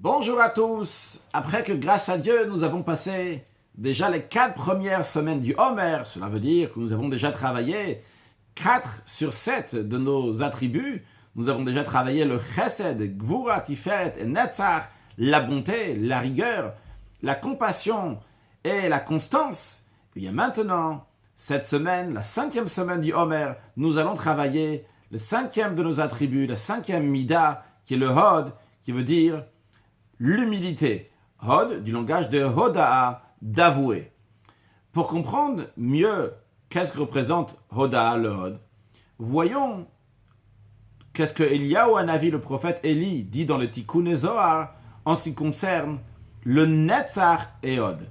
Bonjour à tous. Après que grâce à Dieu nous avons passé déjà les 4 premières semaines du Homer, cela veut dire que nous avons déjà travaillé 4 sur 7 de nos attributs. Nous avons déjà travaillé le Chesed, Gvura, Tiferet et Netzach, la bonté, la rigueur, la compassion et la constance. Et bien maintenant, cette semaine, la 5e semaine du Homer, nous allons travailler le 5e de nos attributs, la 5e Mida, qui est le Hod, qui veut dire l'humilité. Hod, du langage de Hoda'a, d'avouer. Pour comprendre mieux qu'est-ce que représente Hoda'a, le Hod, voyons qu'est-ce que Eliyahu Hanavi, le prophète Élie, dit dans le Tikkun Zohar en ce qui concerne le Netzach et Hod.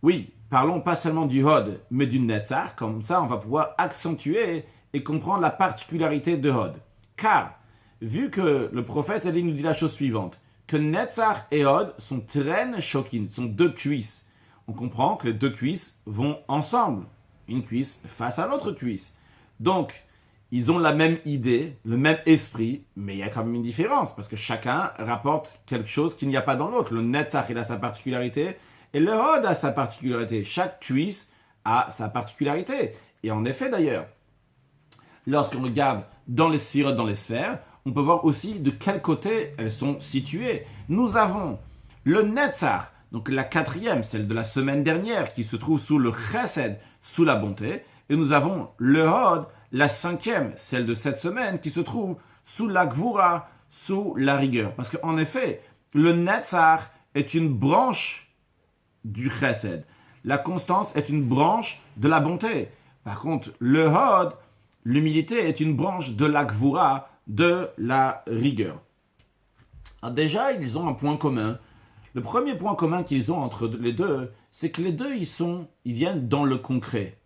Oui, parlons pas seulement du Hod, mais du Netzach, comme ça on va pouvoir accentuer et comprendre la particularité de Hod. Car, vu que le prophète Élie nous dit la chose suivante, que Netzach et Hod sont Tren Shokin, sont deux cuisses. On comprend que les deux cuisses vont ensemble, une cuisse face à l'autre cuisse. Donc, ils ont la même idée, le même esprit, mais il y a quand même une différence, parce que chacun rapporte quelque chose qu'il n'y a pas dans l'autre. Le Netzach, il a sa particularité, et le Hod a sa particularité. Chaque cuisse a sa particularité. Et en effet, d'ailleurs, lorsqu'on regarde dans les sphérotes, dans les sphères, on peut voir aussi de quel côté elles sont situées. Nous avons le Netzach, donc la 4e, celle de la semaine dernière, qui se trouve sous le Chesed, sous la bonté. Et nous avons le Hod, la 5e, celle de cette semaine, qui se trouve sous la Gvura, sous la rigueur. Parce qu'en effet, le Netzach est une branche du Chesed. La constance est une branche de la bonté. Par contre, le Hod, l'humilité, est une branche de la Gvura, de la rigueur. Alors déjà, ils ont un point commun. Le premier point commun qu'ils ont entre les deux, c'est que les deux, ils viennent dans le concret.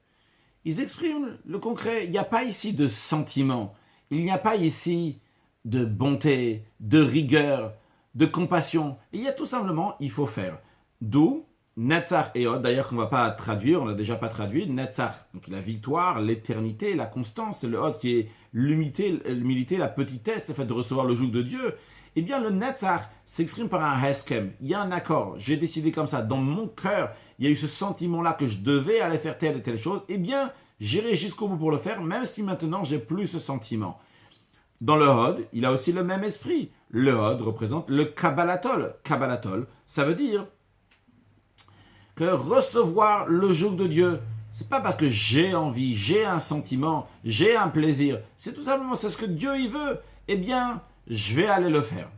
Ils expriment le concret. Il n'y a pas ici de sentiment. Il n'y a pas ici de bonté, de rigueur, de compassion. Il y a tout simplement, il faut faire. D'où Netzach et Hod, d'ailleurs qu'on ne va pas traduire, on l'a déjà pas traduit. Netzach, donc la victoire, l'éternité, la constance. C'est le Hod qui est l'humilité, la petitesse, le fait de recevoir le joug de Dieu. Eh bien, le Netzach s'exprime par un Heskem. Il y a un accord. J'ai décidé comme ça. Dans mon cœur, il y a eu ce sentiment-là que je devais aller faire telle et telle chose. Eh bien, j'irai jusqu'au bout pour le faire, même si maintenant, j'ai plus ce sentiment. Dans le Hod, il a aussi le même esprit. Le Hod représente le Kabbalatol. Kabbalatol, ça veut dire que recevoir le joug de Dieu, c'est pas parce que j'ai envie, j'ai un sentiment, j'ai un plaisir. C'est tout simplement c'est ce que Dieu il veut. Eh bien, je vais aller le faire.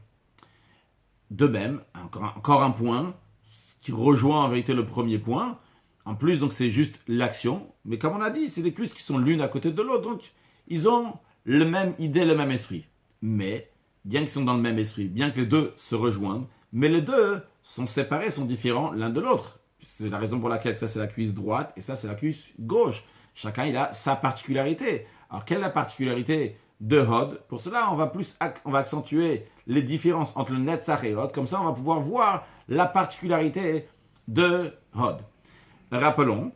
De même, encore un point qui rejoint en vérité le premier point. En plus, donc c'est juste l'action. Mais comme on a dit, c'est des cuisses qui sont l'une à côté de l'autre. Donc, ils ont la même idée, le même esprit. Mais, bien qu'ils sont dans le même esprit, bien que les deux se rejoignent, mais les deux sont séparés, sont différents l'un de l'autre. C'est la raison pour laquelle ça c'est la cuisse droite et ça c'est la cuisse gauche. Chacun il a sa particularité. Alors quelle est la particularité de Hod? Pour cela on va accentuer les différences entre le Netzach et Hod. Comme ça on va pouvoir voir la particularité de Hod. Rappelons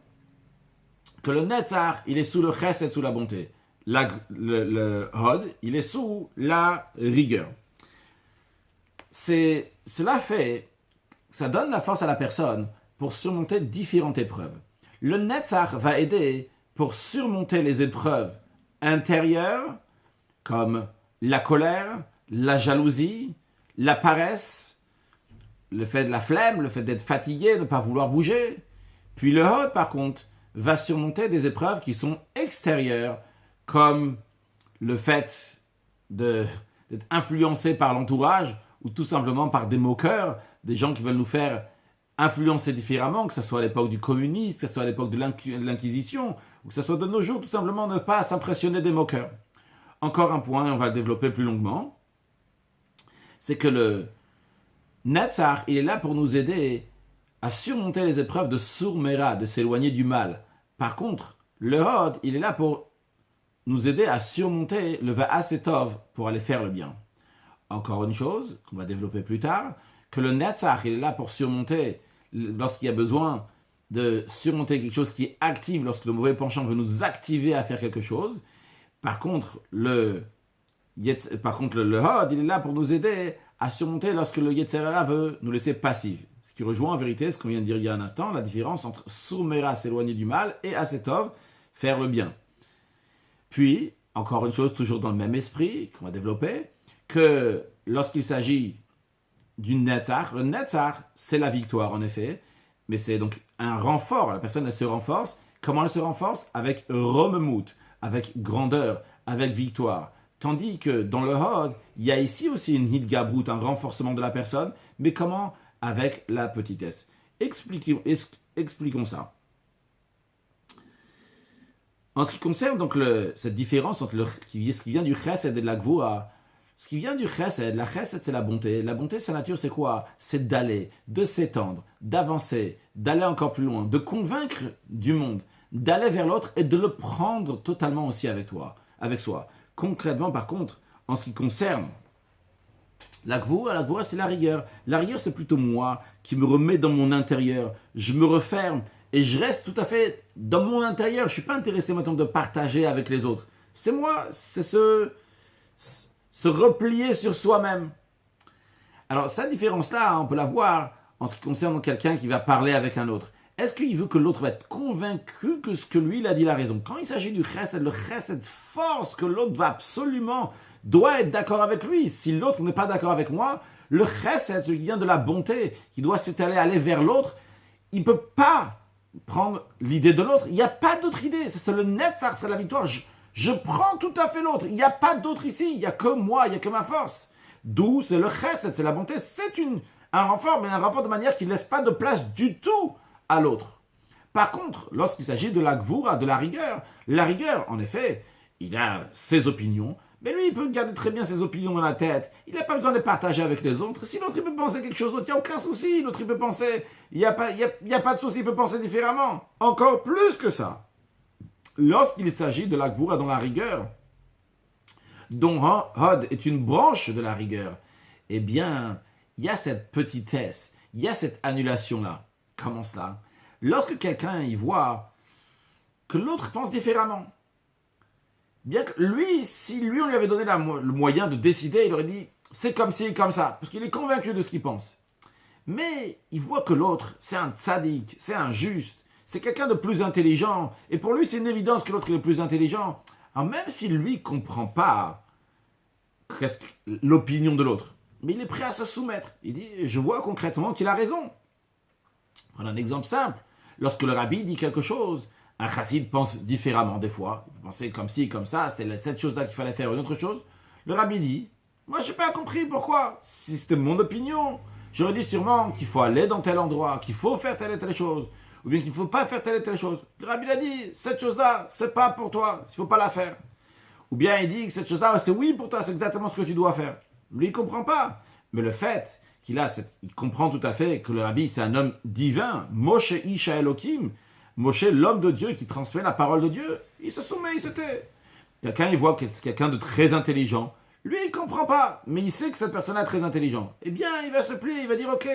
que le Netzach il est sous le Chesed, sous la bonté. Le Hod il est sous la rigueur. Cela fait, ça donne la force à la personne pour surmonter différentes épreuves. Le Netzach va aider pour surmonter les épreuves intérieures, comme la colère, la jalousie, la paresse, le fait de la flemme, le fait d'être fatigué, de ne pas vouloir bouger. Puis le Hod, par contre, va surmonter des épreuves qui sont extérieures, comme le fait d'être influencé par l'entourage, ou tout simplement par des moqueurs, des gens qui veulent nous faire influencer différemment, que ce soit à l'époque du communisme, que ce soit à l'époque de l'Inquisition, ou que ce soit de nos jours, tout simplement ne pas s'impressionner des moqueurs. Encore un point, on va le développer plus longuement, c'est que le Netzach, il est là pour nous aider à surmonter les épreuves de Surmera, de s'éloigner du mal. Par contre, le Hod, il est là pour nous aider à surmonter le Va'asetov, pour aller faire le bien. Encore une chose, qu'on va développer plus tard, que le Netzach, il est là pour surmonter, lorsqu'il y a besoin de surmonter quelque chose qui est actif, lorsque le mauvais penchant veut nous activer à faire quelque chose. Par contre, le Hod, il est là pour nous aider à surmonter lorsque le Yetzer Hara veut nous laisser passifs. Ce qui rejoint en vérité ce qu'on vient de dire il y a un instant, la différence entre Sourmera, s'éloigner du mal, et Asetov, faire le bien. Puis, encore une chose, toujours dans le même esprit qu'on va développer, que lorsqu'il s'agit du Netzach, le Netzach, c'est la victoire en effet, mais c'est donc un renfort, la personne elle se renforce. Comment elle se renforce? Avec Romemut, avec grandeur, avec victoire. Tandis que dans le Hod, il y a ici aussi une Hitgabrut, un renforcement de la personne, mais comment? Avec la petitesse. Expliquons ça. En ce qui concerne donc cette différence entre ce qui vient du Chesed et de la Gvura, ce qui vient du Chesed, la Chesed c'est la bonté. La bonté, sa nature c'est quoi? C'est d'aller, de s'étendre, d'avancer, d'aller encore plus loin, de convaincre du monde, d'aller vers l'autre et de le prendre totalement aussi avec soi. Concrètement par contre, en ce qui concerne la Gvura c'est la rigueur. La rigueur c'est plutôt moi qui me remets dans mon intérieur, je me referme. Et je reste tout à fait dans mon intérieur. Je ne suis pas intéressé maintenant de partager avec les autres. C'est moi, c'est se replier sur soi-même. Alors, cette différence-là, on peut la voir en ce qui concerne quelqu'un qui va parler avec un autre. Est-ce qu'il veut que l'autre va être convaincu que ce que lui, il a dit la raison? Quand il s'agit du chesed, le chesed force que l'autre doit être d'accord avec lui. Si l'autre n'est pas d'accord avec moi, le chesed, celui qui vient de la bonté, qui doit aller vers l'autre, il ne peut pas prendre l'idée de l'autre. Il n'y a pas d'autre idée. C'est le Netzach, c'est la victoire. Je prends tout à fait l'autre. Il n'y a pas d'autre ici. Il n'y a que moi, il n'y a que ma force. D'où c'est le chesed, c'est la bonté. C'est un renfort, mais un renfort de manière qui ne laisse pas de place du tout à l'autre. Par contre, lorsqu'il s'agit de la gvura, de la rigueur, en effet, il a ses opinions, mais lui, il peut garder très bien ses opinions dans la tête. Il n'a pas besoin de les partager avec les autres. Si l'autre, il peut penser quelque chose d'autre, il n'y a aucun souci. L'autre, il peut penser... Il n'y a pas de souci, il peut penser différemment. Encore plus que ça. Lorsqu'il s'agit de la gvura dans la rigueur, dont Hod est une branche de la rigueur, eh bien, il y a cette petitesse, il y a cette annulation-là. Comment cela? Lorsque quelqu'un y voit que l'autre pense différemment, bien que lui, si lui on lui avait donné le moyen de décider, il aurait dit c'est comme ci, comme ça, parce qu'il est convaincu de ce qu'il pense. Mais il voit que l'autre, c'est un tzaddik, c'est un juste, c'est quelqu'un de plus intelligent, et pour lui c'est une évidence que l'autre est le plus intelligent. Alors même si lui ne comprend pas l'opinion de l'autre, mais il est prêt à se soumettre. Il dit je vois concrètement qu'il a raison. Prenons un exemple simple. Lorsque le rabbi dit quelque chose, un chassid pense différemment des fois. Il peut penser comme ci, comme ça, c'était cette chose-là qu'il fallait faire, une autre chose. Le rabbi dit, moi je n'ai pas compris pourquoi. Si c'était mon opinion, j'aurais dit sûrement qu'il faut aller dans tel endroit, qu'il faut faire telle et telle chose, ou bien qu'il ne faut pas faire telle et telle chose. Le rabbi a dit, cette chose-là, c'est pas pour toi, il ne faut pas la faire. Ou bien il dit que cette chose-là, c'est oui pour toi, c'est exactement ce que tu dois faire. Lui, il ne comprend pas. Mais le fait il comprend tout à fait que le rabbi, c'est un homme divin, Moshe Isha Elohim, Moshe, l'homme de Dieu qui transmet la parole de Dieu, il se soumet, il se tait. Quelqu'un, il voit que c'est quelqu'un de très intelligent. Lui, il ne comprend pas, mais il sait que cette personne est très intelligente. Eh bien, il va se plier, il va dire, ok,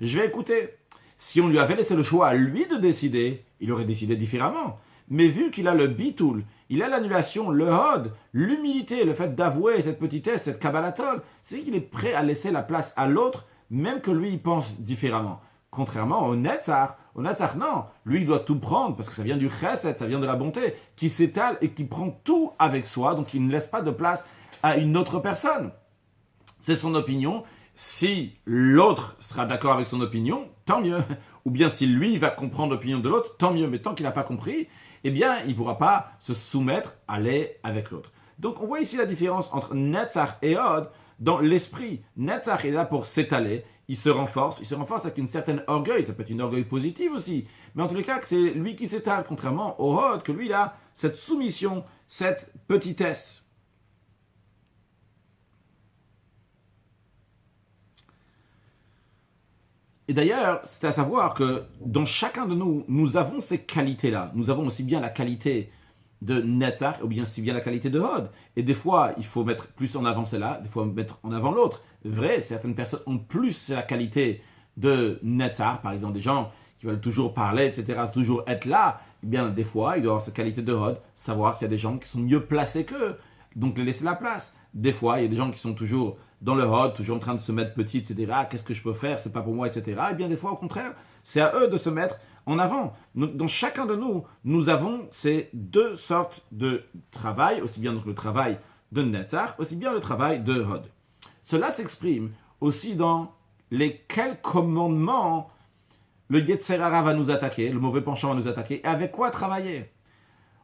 je vais écouter. Si on lui avait laissé le choix à lui de décider, il aurait décidé différemment. Mais vu qu'il a le bitoul, il a l'annulation, le hod, l'humilité, le fait d'avouer cette petitesse, cette kabbalatol, c'est qu'il est prêt à laisser la place à l'autre, même que lui, il pense différemment. Contrairement au Netzach, non. Lui, il doit tout prendre, parce que ça vient du chesed, ça vient de la bonté, qui s'étale et qui prend tout avec soi, donc il ne laisse pas de place à une autre personne. C'est son opinion. Si l'autre sera d'accord avec son opinion, tant mieux. Ou bien si lui va comprendre l'opinion de l'autre, tant mieux. Mais tant qu'il n'a pas compris, eh bien, il ne pourra pas se soumettre à aller avec l'autre. Donc, on voit ici la différence entre Netzach et Hod dans l'esprit. Netzach est là pour s'étaler, il se renforce avec une certaine orgueil, ça peut être une orgueil positive aussi, mais en tous les cas, c'est lui qui s'étale, contrairement au Hod, que lui, il a cette soumission, cette petitesse. Et d'ailleurs, c'est à savoir que dans chacun de nous, nous avons ces qualités-là. Nous avons aussi bien la qualité de Netzach, ou bien aussi bien la qualité de Hod. Et des fois, il faut mettre plus en avant celle-là, des fois mettre en avant l'autre. Vrai, certaines personnes ont plus la qualité de Netzach, par exemple des gens qui veulent toujours parler, etc., toujours être là. Eh bien, des fois, il doit avoir cette qualité de Hod, savoir qu'il y a des gens qui sont mieux placés qu'eux, donc les laisser la place. Des fois, il y a des gens qui sont toujours dans le hod, toujours en train de se mettre petit, etc. Qu'est-ce que je peux faire? C'est pas pour moi, etc. Et bien des fois, au contraire, c'est à eux de se mettre en avant. Dans chacun de nous, nous avons ces deux sortes de travail, aussi bien donc le travail de Netzach, aussi bien le travail de hod. Cela s'exprime aussi dans lesquels commandements le Yetzer Hara va nous attaquer, le mauvais penchant va nous attaquer, et avec quoi travailler.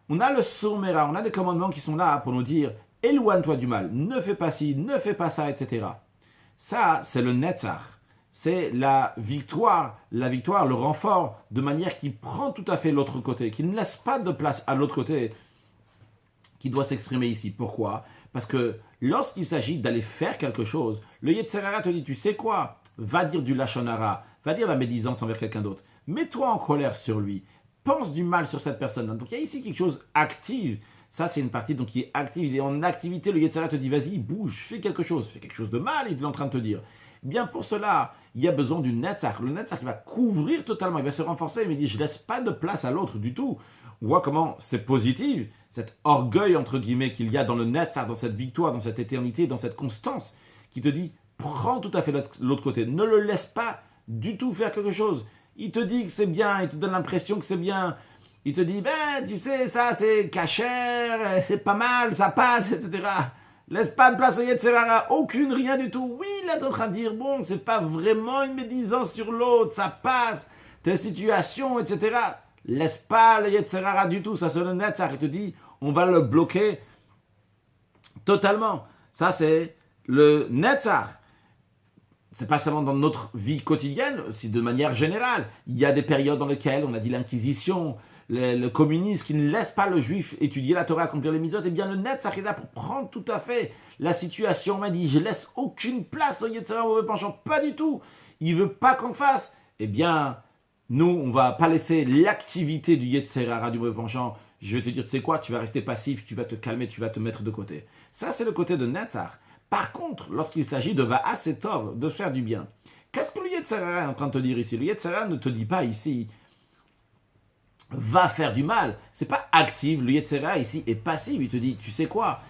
On a le Sourmera, on a des commandements qui sont là pour nous dire éloigne-toi du mal, ne fais pas ci, ne fais pas ça, etc. Ça, c'est le Netzach. C'est la victoire, le renfort, de manière qui prend tout à fait l'autre côté, qui ne laisse pas de place à l'autre côté, qui doit s'exprimer ici. Pourquoi? Parce que lorsqu'il s'agit d'aller faire quelque chose, le Yetzer Hara te dit, tu sais quoi? Va dire du Lachon Hara, va dire la médisance envers quelqu'un d'autre. Mets-toi en colère sur lui. Pense du mal sur cette personne. Donc il y a ici quelque chose active. Ça, c'est une partie donc, qui est active. Il est en activité. Le Yetzer Hara te dit, vas-y, bouge, fais quelque chose de mal, il est en train de te dire. Bien pour cela, il y a besoin du Netzach. Le Netzach, il va couvrir totalement, il va se renforcer. Il me dit, je ne laisse pas de place à l'autre du tout. On voit comment c'est positif, cet orgueil, entre guillemets, qu'il y a dans le Netzach, dans cette victoire, dans cette éternité, dans cette constance, qui te dit, prends tout à fait l'autre côté. Ne le laisse pas du tout faire quelque chose. Il te dit que c'est bien, il te donne l'impression que c'est bien. Il te dit, ben, tu sais, ça, c'est cachère, c'est pas mal, ça passe, etc. Laisse pas de place au Yetzer Hara, aucune, rien du tout. Oui, il est en train de dire, bon, c'est pas vraiment une médisance sur l'autre, ça passe, tes situations, etc. Laisse pas le Yetzer Hara du tout, ça c'est le Netzach. Il te dit, on va le bloquer totalement. Ça, c'est le Netzach. C'est pas seulement dans notre vie quotidienne, c'est de manière générale. Il y a des périodes dans lesquelles on a dit l'Inquisition, le communisme qui ne laisse pas le juif étudier la Torah, accomplir les mitzvot. Et bien le Netzach est là pour prendre tout à fait la situation. On m'a dit, je laisse aucune place au Yetzer Hara, au mauvais penchant, pas du tout. Il veut pas qu'on fasse. Eh bien, nous, on va pas laisser l'activité du Yetzer Hara, du mauvais penchant. Je vais te dire, tu sais quoi, tu vas rester passif, tu vas te calmer, tu vas te mettre de côté. Ça, c'est le côté de Netzach. Par contre, lorsqu'il s'agit de Va'asetov, de faire du bien, qu'est-ce que le Yetzer Hara est en train de te dire ici? Le Yetzer Hara ne te dit pas ici, va faire du mal. C'est pas actif, le Yetzer Hara ici est passif. Il te dit, tu sais quoi,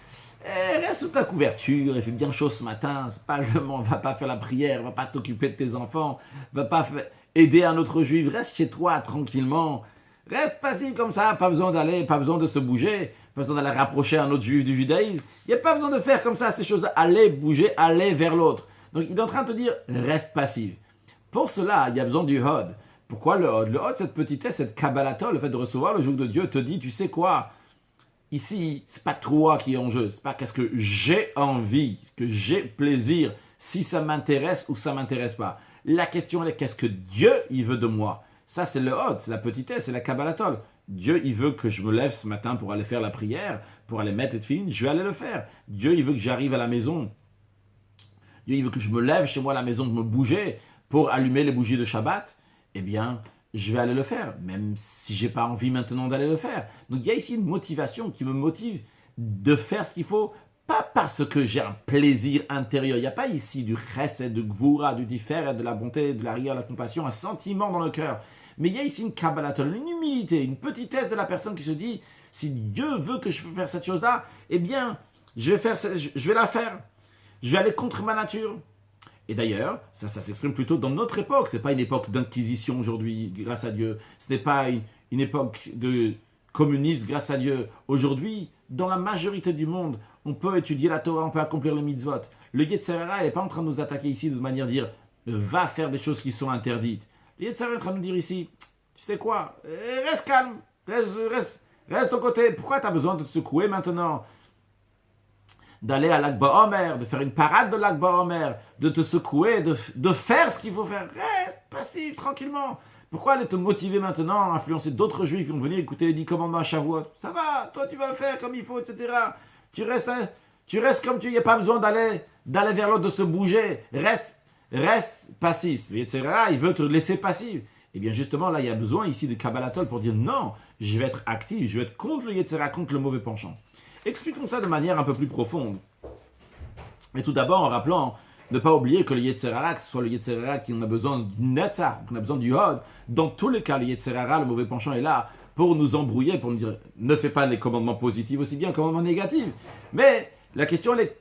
reste sous ta couverture, il fait bien chaud ce matin, c'est pas le moment, va pas faire la prière, va pas t'occuper de tes enfants, va pas aider un autre juif, reste chez toi tranquillement. Reste passif comme ça, pas besoin d'aller, pas besoin de se bouger, pas besoin d'aller rapprocher un autre juif du judaïsme. Il n'y a pas besoin de faire comme ça ces choses-là, aller bouger, aller vers l'autre. Donc il est en train de te dire, reste passif. Pour cela, il y a besoin du hod. Pourquoi le hod? Le hod, cette petitesse, cette kabbalatol, le fait de recevoir le joug de Dieu, te dit, tu sais quoi? Ici, c'est pas toi qui est en jeu, c'est pas qu'est-ce que j'ai envie, que j'ai plaisir, si ça m'intéresse ou ça m'intéresse pas. La question est, qu'est-ce que Dieu, il veut de moi? Ça, c'est le hod, c'est la petitesse, c'est la kabbalatol. Dieu, il veut que je me lève ce matin pour aller faire la prière, pour aller mettre les tefilines, je vais aller le faire. Dieu, il veut que j'arrive à la maison. Dieu, il veut que je me lève chez moi à la maison, de me bouger pour allumer les bougies de Shabbat. Eh bien, je vais aller le faire, même si j'ai pas envie maintenant d'aller le faire. Donc, il y a ici une motivation qui me motive de faire ce qu'il faut, pas parce que j'ai un plaisir intérieur. Il n'y a pas ici du chesed, du gvura, du tiferet, de la bonté, de la rigueur, de la compassion, un sentiment dans le cœur. Mais il y a ici une kabbalatol, une humilité, une petitesse de la personne qui se dit, si Dieu veut que je fasse cette chose-là, eh bien, je vais la faire. Je vais aller contre ma nature. Et d'ailleurs, ça s'exprime plutôt dans notre époque. Ce n'est pas une époque d'inquisition aujourd'hui, grâce à Dieu. Ce n'est pas une époque de communisme, grâce à Dieu. Aujourd'hui, dans la majorité du monde, on peut étudier la Torah, on peut accomplir les mitzvot. Le Yetzer Hara n'est pas en train de nous attaquer ici de manière de dire, va faire des choses qui sont interdites. Le Yetzer Hara est en train de nous dire ici, tu sais quoi, reste calme, reste de côté. Pourquoi tu as besoin de te secouer maintenant? D'aller à l'Akba Omer, de faire une parade de l'Akba Omer, de te secouer, de faire ce qu'il faut faire. Reste passif, tranquillement. Pourquoi aller te motiver maintenant à influencer d'autres juifs qui vont venir écouter les 10 commandements à Shavuot? Ça va, toi tu vas le faire comme il faut, etc. Tu restes comme tu es, il n'y a pas besoin d'aller vers l'autre, de se bouger. Reste passif. Le Yetzer Hara, il veut te laisser passif. Et bien justement, là, il y a besoin ici de kabbalatol pour dire non, je vais être actif, je vais être contre le Yetzer Hara, contre le mauvais penchant. Expliquons ça de manière un peu plus profonde. Et tout d'abord, en rappelant, ne pas oublier que le Yetzer Hara, que ce soit le Yetzer Hara qui en a besoin du Netzach, qu'on a besoin du Hod, dans tous les cas, le Yetzer Hara, le mauvais penchant est là pour nous embrouiller, pour nous dire, ne fais pas les commandements positifs aussi bien que les commandements négatifs. Mais la question, elle est,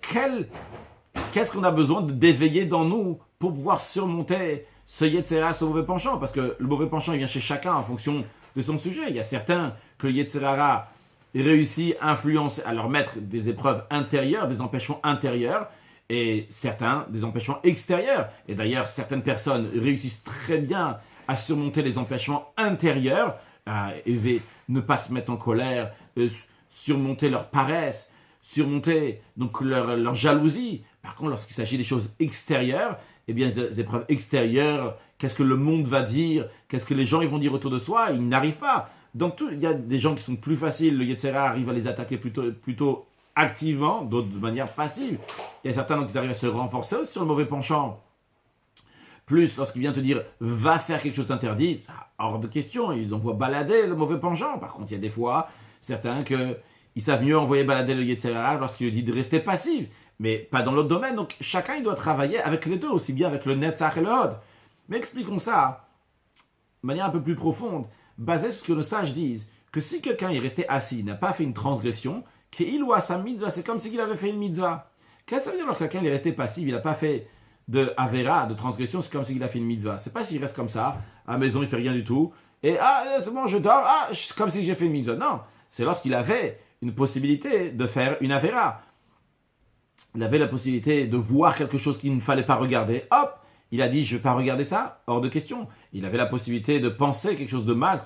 qu'est-ce qu'on a besoin d'éveiller dans nous pour pouvoir surmonter ce Yetzer Hara, ce mauvais penchant? Parce que le mauvais penchant, il vient chez chacun en fonction de son sujet. Il y a certains que le Yetzer Hara réussit à influencer, à leur mettre des épreuves intérieures, des empêchements intérieurs, et certains des empêchements extérieurs. Et d'ailleurs, certaines personnes réussissent très bien à surmonter les empêchements intérieurs, à ne pas se mettre en colère, surmonter leur paresse, surmonter donc leur jalousie. Par contre, lorsqu'il s'agit des choses extérieures, eh bien, les épreuves extérieures, qu'est-ce que le monde va dire, qu'est-ce que les gens ils vont dire autour de soi, ils n'arrivent pas. Donc, il y a des gens qui sont plus faciles, le Yetzer Hara arrive à les attaquer plutôt activement, d'autres de manière passive. Il y a certains qui arrivent à se renforcer aussi sur le mauvais penchant. Plus, lorsqu'il vient te dire « va faire quelque chose d'interdit », hors de question, ils envoient balader le mauvais penchant. Par contre, il y a des fois, certains ils savent mieux envoyer balader le Yetzer Hara lorsqu'il lui dit de rester passif, mais pas dans l'autre domaine. Donc, chacun, il doit travailler avec les deux, aussi bien avec le Netzach et le Hod. Mais expliquons ça de manière un peu plus profonde, basée sur ce que nos sages disent, que si quelqu'un est resté assis, n'a pas fait une transgression, qu'il ou a sa mitzvah, c'est comme s'il avait fait une mitzvah. Qu'est-ce que ça veut dire lorsque quelqu'un est resté passif, il n'a pas fait de avera, de transgression, c'est comme s'il a fait une mitzvah. C'est pas s'il reste comme ça, à la maison, il fait rien du tout, et c'est bon, je dors, c'est comme si j'ai fait une mitzvah. Non, c'est lorsqu'il avait une possibilité de faire une avera. Il avait la possibilité de voir quelque chose qu'il ne fallait pas regarder, hop, il a dit, je ne vais pas regarder ça, hors de question. Il avait la possibilité de penser quelque chose de mal,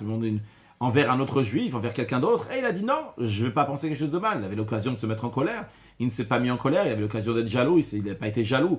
envers un autre juif, envers quelqu'un d'autre, et il a dit non, je ne vais pas penser quelque chose de mal. Il avait l'occasion de se mettre en colère, il ne s'est pas mis en colère, il avait l'occasion d'être jaloux, il n'a pas été jaloux.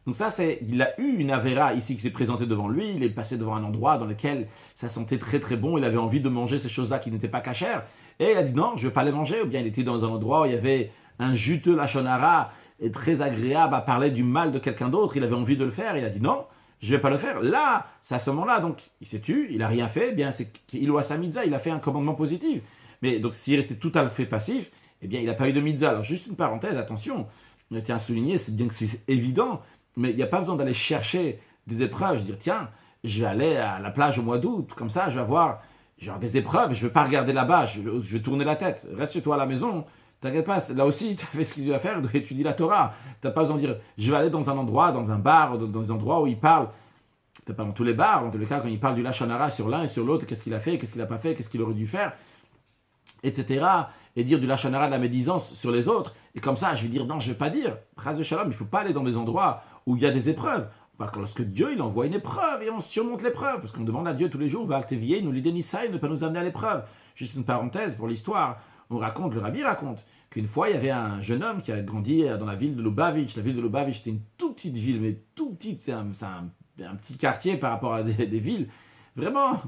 Donc ça, il a eu une avera ici qui s'est présentée devant lui, il est passé devant un endroit dans lequel ça sentait très très bon, il avait envie de manger ces choses-là qui n'étaient pas cachères, et il a dit non, je ne vais pas les manger, ou bien il était dans un endroit où il y avait un juteux lachon hara, et très agréable à parler du mal de quelqu'un d'autre, il avait envie de le faire, il a dit non, je ne vais pas le faire. Là, c'est à ce moment-là, donc il s'est tu, il n'a rien fait, eh bien c'est qu'il ou a sa mitzvah, il a fait un commandement positif. Mais donc s'il restait tout à fait passif, eh bien il n'a pas eu de mitzvah. Alors juste une parenthèse, attention, je tiens à souligner, c'est bien que c'est évident, mais il n'y a pas besoin d'aller chercher des épreuves, je veux dire tiens, je vais aller à la plage au mois d'août, comme ça je vais avoir genre des épreuves, je ne vais pas regarder là-bas, je vais tourner la tête, reste chez toi à la maison. T'inquiète pas, là aussi, tu as fait ce qu'il doit faire, tu étudies la Torah. Tu n'as pas besoin de dire, je vais aller dans un endroit, dans un bar, dans des endroits où il parle. Tu n'es pas dans tous les bars, en tous les cas, quand il parle du lachon hara sur l'un et sur l'autre, qu'est-ce qu'il a fait, qu'est-ce qu'il n'a pas fait, qu'est-ce qu'il aurait dû faire, etc. Et dire du lachon hara de la médisance sur les autres. Et comme ça, je vais dire, non, je ne vais pas dire. Chas de shalom, il ne faut pas aller dans des endroits où il y a des épreuves. Parce que lorsque Dieu, il envoie une épreuve, et on surmonte l'épreuve. Parce qu'on demande à Dieu tous les jours, va altévier, nous l'idée Nissaï, ne pas nous amener à l'épreuve. Juste une parenthèse pour l'histoire. Le Rabbi raconte qu'une fois, il y avait un jeune homme qui a grandi dans la ville de Lubavitch. La ville de Lubavitch, c'était une toute petite ville, mais tout petite, c'est un petit quartier par rapport à des villes. Vraiment,